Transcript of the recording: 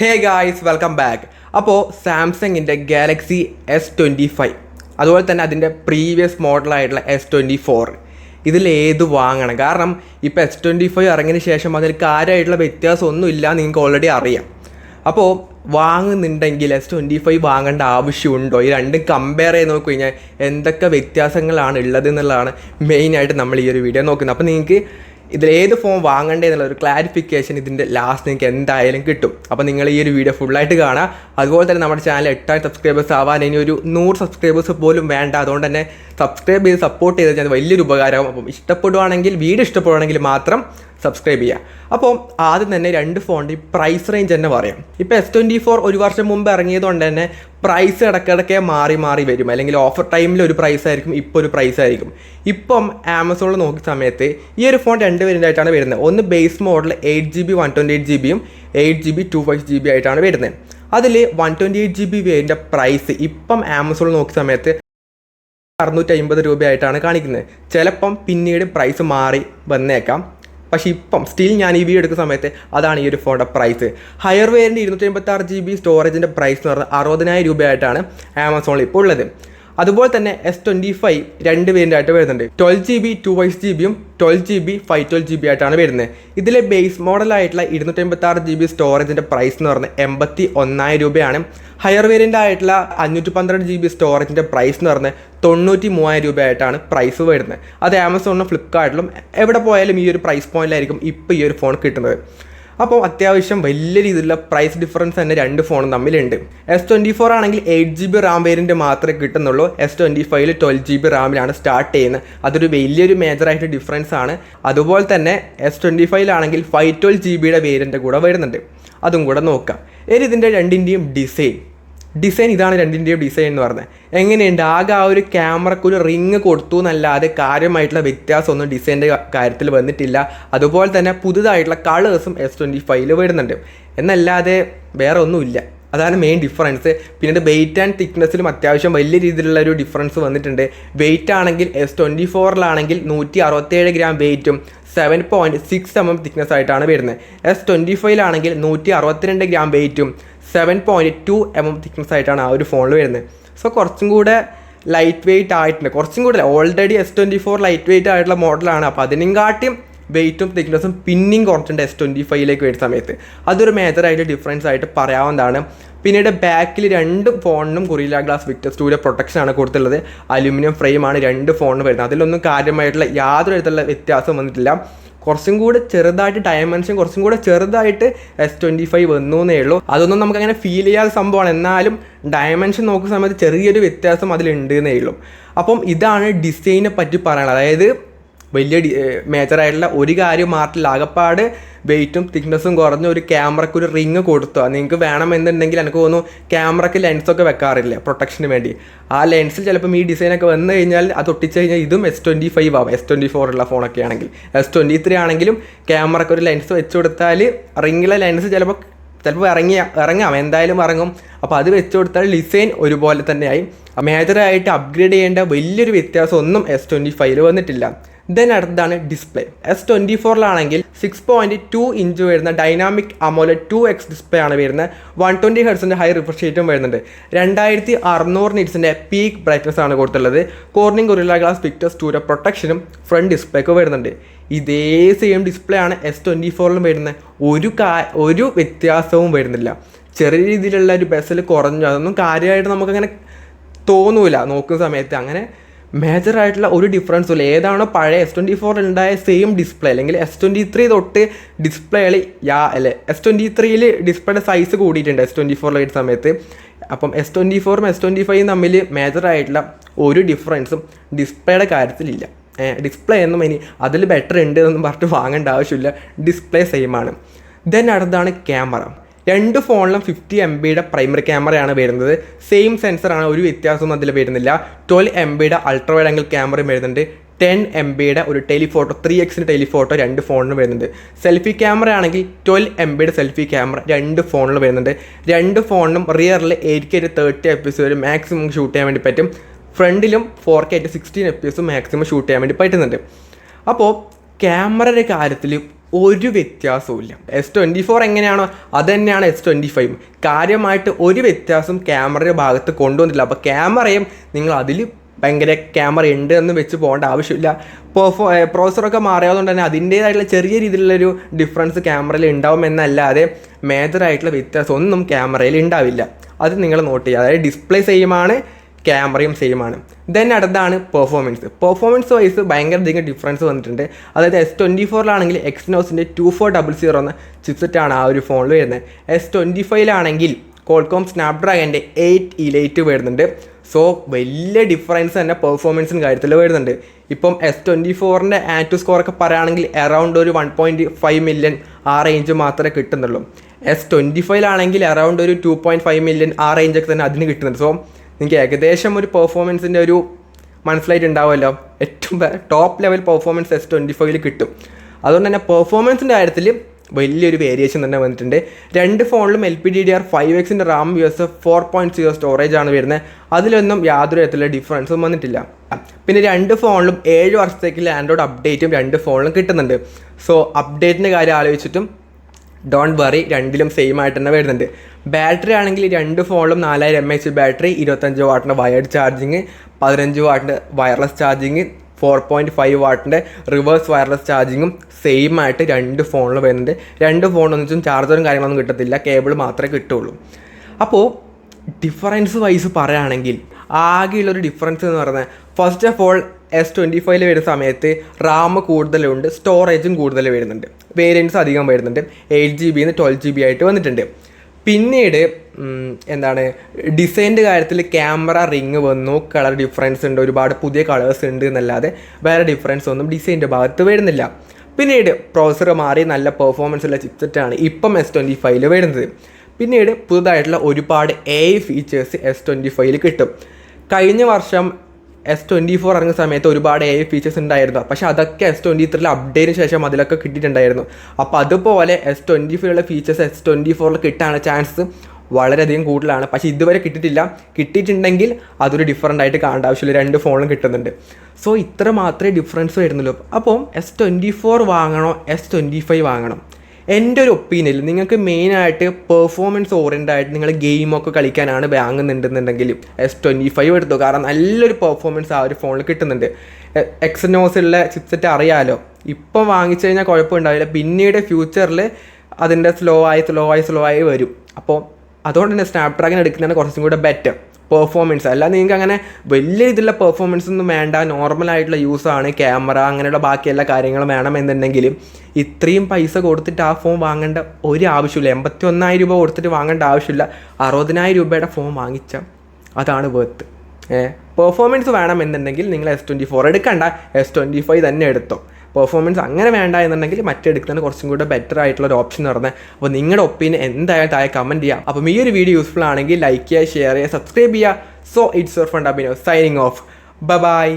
Hey guys, welcome back. അപ്പോൾ സാംസങ്ങിൻ്റെ Galaxy S25, അതുപോലെ തന്നെ അതിൻ്റെ പ്രീവിയസ് മോഡലായിട്ടുള്ള S24, ഇതിലേത് വാങ്ങണം? കാരണം ഇപ്പോൾ S25 ഇറങ്ങിയതിന് ശേഷം അതിൽ കാര്യമായിട്ടുള്ള വ്യത്യാസമൊന്നുമില്ല, നിങ്ങൾക്ക് ഓൾറെഡി അറിയാം. അപ്പോൾ വാങ്ങുന്നുണ്ടെങ്കിൽ S25 വാങ്ങേണ്ട ആവശ്യമുണ്ടോ? ഈ രണ്ടും കമ്പയർ ചെയ്ത് നോക്കി കഴിഞ്ഞാൽ എന്തൊക്കെ വ്യത്യാസങ്ങളാണ് ഉള്ളത് എന്നുള്ളതാണ് മെയിനായിട്ട് നമ്മൾ ഈ ഒരു വീഡിയോ നോക്കുന്നത്. അപ്പോൾ നിങ്ങൾക്ക് ഇതിലേത് ഫോൺ വാങ്ങണ്ടേ എന്നുള്ള ഒരു ക്ലാരിഫിക്കേഷൻ ഇതിൻ്റെ ലാസ്റ്റ് നിങ്ങൾക്ക് എന്തായാലും കിട്ടും. അപ്പോൾ നിങ്ങൾ ഈ ഒരു വീഡിയോ ഫുള്ളായിട്ട് കാണാം. അതുപോലെ തന്നെ നമ്മുടെ ചാനൽ 8,000 സബ്സ്ക്രൈബേഴ്സ് ആവാൻ ഇനി ഒരു 100 സബ്സ്ക്രൈബേഴ്സ് പോലും വേണ്ട. അതുകൊണ്ട് തന്നെ സബ്സ്ക്രൈബ് ചെയ്ത് സപ്പോർട്ട് ചെയ്ത് ഞാൻ വലിയൊരു ഉപകാരമാകും. അപ്പം വീഡിയോ ഇഷ്ടപ്പെടുവാണെങ്കിൽ മാത്രം സബ്സ്ക്രൈബ് ചെയ്യുക. അപ്പോൾ ആദ്യം തന്നെ രണ്ട് ഫോണിൻ്റെ പ്രൈസ് റേഞ്ച് തന്നെ പറയാം. ഇപ്പോൾ S24 ഒരു വർഷം മുമ്പ് ഇറങ്ങിയതുകൊണ്ട് തന്നെ പ്രൈസ് ഇടയ്ക്കിടയ്ക്ക് മാറി വരും. അല്ലെങ്കിൽ ഓഫർ ടൈമിൽ ഒരു പ്രൈസ് ആയിരിക്കും, ഇപ്പോൾ ഒരു പ്രൈസ് ആയിരിക്കും. ഇപ്പം ആമസോണിൽ നോക്കിയ സമയത്ത് ഈ ഒരു ഫോൺ രണ്ട് വേരിയൻ്റ് ആയിട്ടാണ് വരുന്നത്. ഒന്ന് base model 8GB 128GB 8GB 256GB ആയിട്ടാണ് വരുന്നത്. അതിൽ 128GB വേരിയൻ്റെ പ്രൈസ് ഇപ്പം ആമസോണിൽ നോക്കിയ സമയത്ത് 650 രൂപയായിട്ടാണ് കാണിക്കുന്നത്. ചിലപ്പം പിന്നീട് പ്രൈസ് മാറി വന്നേക്കാം. പക്ഷേ ഇപ്പം സ്റ്റിൽ ഞാൻ ഈ വീഡിയോ എടുക്കുന്ന സമയത്ത് അതാണ് ഈ ഒരു ഫോണിൻ്റെ പ്രൈസ്. ഹയർ വേരിയൻ്റ് 256GB സ്റ്റോറേജിൻ്റെ പ്രൈസ് എന്ന് പറഞ്ഞാൽ 60,000 രൂപയായിട്ടാണ് ആമസോണിൽ ഇപ്പോൾ ഉള്ളത്. അതുപോലെ തന്നെ S25 രണ്ട് വേരിയൻ്റ് ആയിട്ട് വരുന്നുണ്ട്. 12GB 256GB 12GB 512GB ആയിട്ടാണ് വരുന്നത്. ഇതിലെ ബേസ് മോഡലായിട്ടുള്ള 256GB സ്റ്റോറേജിൻ്റെ പ്രൈസ് എന്ന് പറഞ്ഞാൽ 81,000 രൂപയാണ്. ഹയർ വേരിയൻ്റ് ആയിട്ടുള്ള 512GB സ്റ്റോറേജിൻ്റെ പ്രൈസ് എന്ന് പറഞ്ഞാൽ 93,000 രൂപയായിട്ടാണ് പ്രൈസ് വരുന്നത്. അത് ആമസോണിലും ഫ്ലിപ്കാർട്ടിലും എവിടെ പോയാലും ഈ ഒരു പ്രൈസ് പോയിന്റിലായിരിക്കും ഇപ്പോൾ ഈ ഒരു ഫോൺ കിട്ടുന്നത്. അപ്പോൾ അത്യാവശ്യം വലിയ രീതിയിലുള്ള പ്രൈസ് ഡിഫറൻസ് തന്നെ രണ്ട് ഫോണും തമ്മിലുണ്ട്. S24 ആണെങ്കിൽ 8GB റാം വേരിയൻ്റ് മാത്രമേ കിട്ടുന്നുള്ളൂ. S25 12GB റാമിലാണ് സ്റ്റാർട്ട് ചെയ്യുന്നത്. അതൊരു വലിയൊരു മേജറായിട്ട് ഡിഫറൻസ് ആണ്. അതുപോലെ തന്നെ S25 ആണെങ്കിൽ 512GB വേരിയൻ്റ് കൂടെ വരുന്നുണ്ട്. അതും കൂടെ നോക്കാം. ഇനി ഇതിൻ്റെ രണ്ടിൻ്റെയും ഡിസൈൻ ഇതാണ്. രണ്ടിൻ്റെയും ഡിസൈൻ എന്ന് പറഞ്ഞത് എങ്ങനെയുണ്ട്? ആകെ ആ ഒരു ക്യാമറക്കൊരു റിങ് കൊടുത്തു എന്നല്ലാതെ കാര്യമായിട്ടുള്ള വ്യത്യാസമൊന്നും ഡിസൈൻ്റെ കാര്യത്തിൽ വന്നിട്ടില്ല. അതുപോലെ തന്നെ പുതുതായിട്ടുള്ള കളേഴ്സും S25 വരുന്നുണ്ട് എന്നല്ലാതെ വേറെ ഒന്നുമില്ല. അതാണ് മെയിൻ ഡിഫറൻസ്. പിന്നീട് വെയിറ്റ് ആൻഡ് തിക്നെസ്സിലും അത്യാവശ്യം വലിയ രീതിയിലുള്ള ഒരു ഡിഫറൻസ് വന്നിട്ടുണ്ട്. വെയിറ്റ് ആണെങ്കിൽ S24 167 ഗ്രാം വെയിറ്റും 7.6 mm തിക്നെസ് ആയിട്ടാണ് വരുന്നത്. S25 ആണെങ്കിൽ 162 ഗ്രാം വെയിറ്റും 7.2 mm തിക്നെസ് ആയിട്ടാണ് ആ ഒരു ഫോണിൽ വരുന്നത്. സോ കുറച്ചും കൂടെ ലൈറ്റ് വെയിറ്റ് ആയിട്ടുണ്ട്. കുറച്ചും കൂടെ ഓൾറെഡി S24 ലൈറ്റ് വെയിറ്റ് ആയിട്ടുള്ള മോഡലാണ്. അപ്പോൾ അതിനെക്കാട്ടിയും വെയിറ്റും തിക്നെസ്സും പിന്നെയും കുറച്ചുണ്ട് S25 വരുന്ന സമയത്ത്. അതൊരു മേജറായിട്ട് ഡിഫറൻസ് ആയിട്ട് പറയാവുന്നതാണ്. പിന്നീട് ബാക്കിൽ രണ്ട് ഫോണിനും ഗൊറില്ല ഗ്ലാസ് വിക്ടസ് 2 പ്രൊട്ടക്ഷനാണ് കൊടുത്തുള്ളത്. അലുമിനിയം ഫ്രെയിമാണ് രണ്ട് ഫോണിന് വരുന്നത്. അതിലൊന്നും കാര്യമായിട്ടുള്ള യാതൊരു തരത്തിലുള്ള വ്യത്യാസം വന്നിട്ടില്ല. കുറച്ചും കൂടെ ചെറുതായിട്ട് ഡയമെൻഷൻ കുറച്ചും കൂടെ ചെറുതായിട്ട് S25 വന്നു എന്നേ ഉള്ളൂ. അതൊന്നും നമുക്കങ്ങനെ ഫീൽ ചെയ്യാത്ത സംഭവമാണ്. എന്നാലും ഡയമെൻഷൻ നോക്കുന്ന സമയത്ത് ചെറിയൊരു വ്യത്യാസം അതിലുണ്ട് എന്നേ ഉള്ളൂ. അപ്പം ഇതാണ് ഡിസൈനെ പറ്റി പറയാനുള്ളത്. അതായത് വലിയ മേജറായിട്ടുള്ള ഒരു കാര്യം മാറ്റില്ല. ആകപ്പാട് വെയിറ്റും തിക്നെസ്സും കുറഞ്ഞ ഒരു ക്യാമറയ്ക്ക് ഒരു റിങ് കൊടുത്തു. നിങ്ങൾക്ക് വേണമെന്നുണ്ടെങ്കിൽ എനിക്ക് തോന്നുന്നു ക്യാമറയ്ക്ക് ലെൻസൊക്കെ വെക്കാറില്ല പ്രൊട്ടക്ഷന് വേണ്ടി. ആ ലെൻസിൽ ചിലപ്പം ഈ ഡിസൈനൊക്കെ വന്നു കഴിഞ്ഞാൽ അത് ഒട്ടിച്ച് കഴിഞ്ഞാൽ ഇതും S25 ആവും. S24 ഉള്ള ഫോണൊക്കെ ആണെങ്കിൽ. S23 ആണെങ്കിലും ക്യാമറയ്ക്ക് ഒരു ലെൻസ് വെച്ച് കൊടുത്താൽ റിങ്ങിലെ ലെൻസ് ചിലപ്പോൾ ഇറങ്ങാം, എന്തായാലും ഇറങ്ങും. അപ്പോൾ അത് വെച്ച് കൊടുത്താൽ ഡിസൈൻ ഒരുപോലെ തന്നെയായി. മേജറായിട്ട് അപ്ഗ്രേഡ് ചെയ്യേണ്ട വലിയൊരു വ്യത്യാസം ഒന്നും S25 വന്നിട്ടില്ല. ദെൻ അടുത്തതാണ് ഡിസ്പ്ലേ. S24 6.2 ഇഞ്ച് വരുന്ന ഡൈനാമിക് AMOLED 2X ഡിസ്പ്ലേ ആണ് വരുന്നത്. 120 Hz ഹൈ റിഫ്രഷ് റേറ്റും വരുന്നുണ്ട്. 2600 നിറ്റ്സിൻ്റെ പീക്ക് ബ്രൈറ്റ്നസ് ആണ് കൊടുത്തുള്ളത്. കോർണിംഗ് ഗൊറില്ല ഗ്ലാസ് വിക്ടസ് 2 പ്രൊട്ടക്ഷനും ഫ്രണ്ട് ഡിസ്പ്ലേക്ക് വരുന്നുണ്ട്. ഇതേ സെയിം ഡിസ്പ്ലേ ആണ് S24 വരുന്നത്. ഒരു വ്യത്യാസവും വരുന്നില്ല. ചെറിയ രീതിയിലുള്ള ഒരു ബെസൽ കുറഞ്ഞു, അതൊന്നും കാര്യമായിട്ട് നമുക്കങ്ങനെ തോന്നൂല നോക്കുന്ന സമയത്ത്. അങ്ങനെ മേജറായിട്ടുള്ള ഒരു ഡിഫറൻസും ഇല്ല. ഏതാണോ പഴയ S24 ഉണ്ടായ സെയിം ഡിസ്പ്ലേ അല്ലെങ്കിൽ S23 തൊട്ട് ഡിസ്പ്ലേയിൽ S23 ഡിസ്പ്ലേയുടെ സൈസ് കൂടിയിട്ടുണ്ട് S24 വരുന്ന സമയത്ത്. അപ്പം S24 S25 തമ്മിൽ മേജറായിട്ടുള്ള ഒരു ഡിഫറൻസും ഡിസ്പ്ലേയുടെ കാര്യത്തിലില്ല. ഡിസ്പ്ലേ ഒന്നും ഇനി അതിൽ ബെറ്റർ ഉണ്ട് എന്നൊന്നും പറഞ്ഞിട്ട് വാങ്ങേണ്ട ആവശ്യമില്ല. ഡിസ്പ്ലേ സെയിം ആണ്. ദെൻ അടുത്താണ് ക്യാമറ. രണ്ട് ഫോണിലും 50 MB പ്രൈമറി ക്യാമറയാണ് വരുന്നത്. സെയിം സെൻസറാണ്, ഒരു വ്യത്യാസമൊന്നും അതിൽ വരുന്നില്ല. 12 MB അൾട്രാ വൈഡ് ആംഗിൾ ക്യാമറയും വരുന്നുണ്ട്. 10 MB ഒരു ടെലിഫോട്ടോ 3x ടെലിഫോട്ടോ രണ്ട് ഫോണിന് വരുന്നുണ്ട്. സെൽഫി ക്യാമറ ആണെങ്കിൽ 12 MB സെൽഫി ക്യാമറ രണ്ട് ഫോണിൽ വരുന്നുണ്ട്. രണ്ട് ഫോണിനും റിയറിൽ 8K 30 FPS വരെ മാക്സിമം ഷൂട്ട് ചെയ്യാൻ വേണ്ടി പറ്റും. ഫ്രണ്ടിലും 4K 16 FPS മാക്സിമം ഷൂട്ട് ചെയ്യാൻ വേണ്ടി പറ്റുന്നുണ്ട്. അപ്പോൾ ക്യാമറയുടെ കാര്യത്തിൽ ഒരു വ്യത്യാസവും ഇല്ല. S24 എങ്ങനെയാണോ അത് തന്നെയാണ് S25. കാര്യമായിട്ട് ഒരു വ്യത്യാസം ക്യാമറയുടെ ഭാഗത്ത് കൊണ്ടുവന്നില്ല. അപ്പോൾ ക്യാമറയും നിങ്ങൾ അതിൽ ഭയങ്കര ക്യാമറ ഉണ്ട് എന്ന് വെച്ച് പോകേണ്ട ആവശ്യമില്ല. പ്രോസസ്സറൊക്കെ മാറിയതുകൊണ്ട് തന്നെ അതിൻ്റേതായിട്ടുള്ള ചെറിയ രീതിയിലുള്ളൊരു ഡിഫറൻസ് ക്യാമറയിൽ ഉണ്ടാവുമെന്നല്ലാതെ മേജറായിട്ടുള്ള വ്യത്യാസം ഒന്നും ക്യാമറയിൽ ഉണ്ടാവില്ല. അത് നിങ്ങൾ നോട്ട് ചെയ്യുക. അതായത് ഡിസ്പ്ലേ സെയിമാണ്, ക്യാമറയും സെയിമാണ്. ദെൻ അടുത്താണ് പെർഫോമൻസ് വൈസ് ഭയങ്കര അധികം ഡിഫറൻസ് വന്നിട്ടുണ്ട്. അതായത് S24 എക്സിനോസിൻ്റെ 2400 എന്ന ചിപ്സെറ്റാണ് ആ ഒരു ഫോണിൽ വരുന്നത്. S25 കോൾകോം സ്നാപ്ഡ്രാഗൻ്റെ 8 Elite വരുന്നുണ്ട്. സോ വലിയ ഡിഫറൻസ് തന്നെ പെർഫോമൻസിൻ്റെ കാര്യത്തിൽ വരുന്നുണ്ട്. ഇപ്പം S24 ആൻറ്റു സ്കോറൊക്കെ പറയുകയാണെങ്കിൽ അറൗണ്ട് ഒരു 1.5 മില്യൺ ആ റേഞ്ച് മാത്രമേ കിട്ടുന്നുള്ളൂ. S25 അറൗണ്ട് ഒരു 2.5 മില്യൺ ആ റേഞ്ചൊക്കെ തന്നെ അതിന് കിട്ടുന്നുണ്ട്. സോ നിങ്ങൾക്ക് ഏകദേശം ഒരു പെർഫോമൻസിൻ്റെ ഒരു മനസ്സിലായിട്ടുണ്ടാവുമല്ലോ. ഏറ്റവും ടോപ്പ് ലെവൽ പെർഫോമൻസ് S25 കിട്ടും. അതുകൊണ്ട് തന്നെ പെർഫോമൻസിൻ്റെ കാര്യത്തിൽ വലിയൊരു വേരിയേഷൻ തന്നെ വന്നിട്ടുണ്ട്. രണ്ട് ഫോണിലും LPDDR5X RAM USF 4.0 സ്റ്റോറേജാണ് വരുന്നത്. അതിലൊന്നും യാതൊരു തരത്തിലുള്ള ഡിഫറൻസും വന്നിട്ടില്ല. പിന്നെ രണ്ട് ഫോണിലും 7 വർഷത്തേക്കുള്ള ആൻഡ്രോയിഡ് അപ്ഡേറ്റും രണ്ട് ഫോണിലും കിട്ടുന്നുണ്ട്. സോ അപ്ഡേറ്റിൻ്റെ കാര്യം ആലോചിച്ചിട്ടും ഡോണ്ട് വറി, രണ്ടിലും സെയിം ആയിട്ട് തന്നെ വരുന്നുണ്ട്. ബാറ്ററി ആണെങ്കിൽ രണ്ട് ഫോണിലും 4000 mAh ബാറ്ററി, 25 വാട്ടിൻ്റെ വയർഡ് ചാർജിങ്, 15 വാട്ടിൻ്റെ വയർലെസ് ചാർജിങ്, 4.5 വാട്ടിൻ്റെ റിവേഴ്സ് വയർലെസ് ചാർജിങ്ങും സെയിം ആയിട്ട് രണ്ട് ഫോണിൽ വരുന്നുണ്ട്. രണ്ട് ഫോണൊന്നും ചാർജറും കാര്യങ്ങളൊന്നും കിട്ടത്തില്ല, കേബിൾ മാത്രമേ കിട്ടുള്ളൂ. അപ്പോൾ ഡിഫറൻസ് വൈസ് പറയുകയാണെങ്കിൽ ആകെയുള്ളൊരു ഡിഫറൻസ് എന്ന് പറയുന്നത്, ഫസ്റ്റ് ഓഫ് ഓൾ S25 വരുന്ന സമയത്ത് റാം കൂടുതലുണ്ട്, സ്റ്റോറേജും കൂടുതൽ വരുന്നുണ്ട്, വേരിയൻസ് അധികം വരുന്നുണ്ട്. 8GB 12GB ആയിട്ട് വന്നിട്ടുണ്ട്. പിന്നീട് ഡിസൈൻ്റെ കാര്യത്തിൽ ക്യാമറ റിങ് വന്നു, കളർ ഡിഫറൻസ് ഉണ്ട്, ഒരുപാട് പുതിയ കളേഴ്സ് ഉണ്ട് എന്നല്ലാതെ വേറെ ഡിഫറൻസ് ഒന്നും ഡിസൈൻ്റെ ഭാഗത്ത് വരുന്നില്ല. പിന്നീട് പ്രോസസ്സർ മാറി നല്ല പെർഫോമൻസ് ഉള്ള ചിപ്സെറ്റാണ് ഇപ്പം S25 വരുന്നത്. പിന്നീട് പുതുതായിട്ടുള്ള ഒരുപാട് AI ഫീച്ചേഴ്സ് S25 കിട്ടും. കഴിഞ്ഞ വർഷം S24 ഇറങ്ങുന്ന സമയത്ത് ഒരുപാട് AI ഫീച്ചേഴ്സ് ഉണ്ടായിരുന്നു. പക്ഷേ അതൊക്കെ S23 അപ്ഡേറ്റിന് ശേഷം അതിലൊക്കെ കിട്ടിയിട്ടുണ്ടായിരുന്നു. അപ്പോൾ അതുപോലെ S25 ഫീച്ചേഴ്സ് S24 കിട്ടാനുള്ള ചാൻസ് വളരെയധികം കൂടുതലാണ്. പക്ഷേ ഇതുവരെ കിട്ടിയിട്ടില്ല. കിട്ടിയിട്ടുണ്ടെങ്കിൽ അതൊരു ഡിഫറൻ്റ് ആയിട്ട് കാണേണ്ട ആവശ്യമില്ല, രണ്ട് ഫോണിലും കിട്ടുന്നുണ്ട്. സോ ഇത്ര മാത്രമേ ഡിഫറൻസ് വരുന്നുള്ളൂ. അപ്പോൾ S24 വാങ്ങണോ S25 വാങ്ങണം? എൻ്റെ ഒരു ഒപ്പീനിയനിൽ നിങ്ങൾക്ക് മെയിനായിട്ട് പെർഫോമൻസ് ഓറിയൻറ്റഡ് ആയിട്ട് നിങ്ങൾ ഗെയിമൊക്കെ കളിക്കാനാണ് വാങ്ങുന്നുണ്ടെന്നുണ്ടെങ്കിൽ S25 എടുത്തു. കാരണം നല്ലൊരു പെർഫോമൻസ് ആ ഒരു ഫോണിൽ കിട്ടുന്നുണ്ട്. എക്സിനോസുള്ള ചിപ്സെറ്റ് അറിയാമല്ലോ, ഇപ്പം വാങ്ങിച്ചു കഴിഞ്ഞാൽ കുഴപ്പമുണ്ടാവില്ല, പിന്നീട് ഫ്യൂച്ചറിൽ അതിൻ്റെ സ്ലോ ആയി വരും. അപ്പോൾ അതുകൊണ്ട് തന്നെ സ്നാപ്ഡ്രാഗൺ എടുക്കുന്നതാണ് കുറച്ചും കൂടെ ബെറ്റർ പെർഫോമൻസ്. അല്ലാതെ നിങ്ങൾക്ക് അങ്ങനെ വലിയ ഇതിലുള്ള പെർഫോമൻസ് ഒന്നും വേണ്ട, നോർമലായിട്ടുള്ള യൂസാണ്, ക്യാമറ അങ്ങനെയുള്ള ബാക്കി എല്ലാ കാര്യങ്ങളും വേണമെന്നുണ്ടെങ്കിലും ഇത്രയും പൈസ കൊടുത്തിട്ട് ആ ഫോൺ വാങ്ങേണ്ട ഒരു ആവശ്യമില്ല. 81,000 രൂപ കൊടുത്തിട്ട് വാങ്ങേണ്ട ആവശ്യമില്ല. 60,000 രൂപയുടെ ഫോൺ വാങ്ങിച്ചാൽ അതാണ് വർത്ത്. പെർഫോമൻസ് വേണമെന്നുണ്ടെങ്കിൽ നിങ്ങൾ S24 എടുക്കണ്ട, S25 തന്നെ എടുത്തോ. പെർഫോമൻസ് അങ്ങനെ വേണ്ട എന്നുണ്ടെങ്കിൽ മറ്റെടുക്കുന്നതിന് കുറച്ചും കൂടെ ബെറ്റർ ആയിട്ടുള്ള ഒരു ഓപ്ഷൻ എന്ന് പറഞ്ഞത്. അപ്പോൾ നിങ്ങളുടെ ഒപ്പീനിയൻ എന്തായാലും താഴെ കമൻറ്റ് ചെയ്യാം. അപ്പം ഈ ഒരു വീഡിയോ യൂസ്ഫുൾ ആണെങ്കിൽ ലൈക്ക് ചെയ്യുക, ഷെയർ ചെയ്യുക, സബ്സ്ക്രൈബ് ചെയ്യുക. So it's your friend Abhinav signing off. By.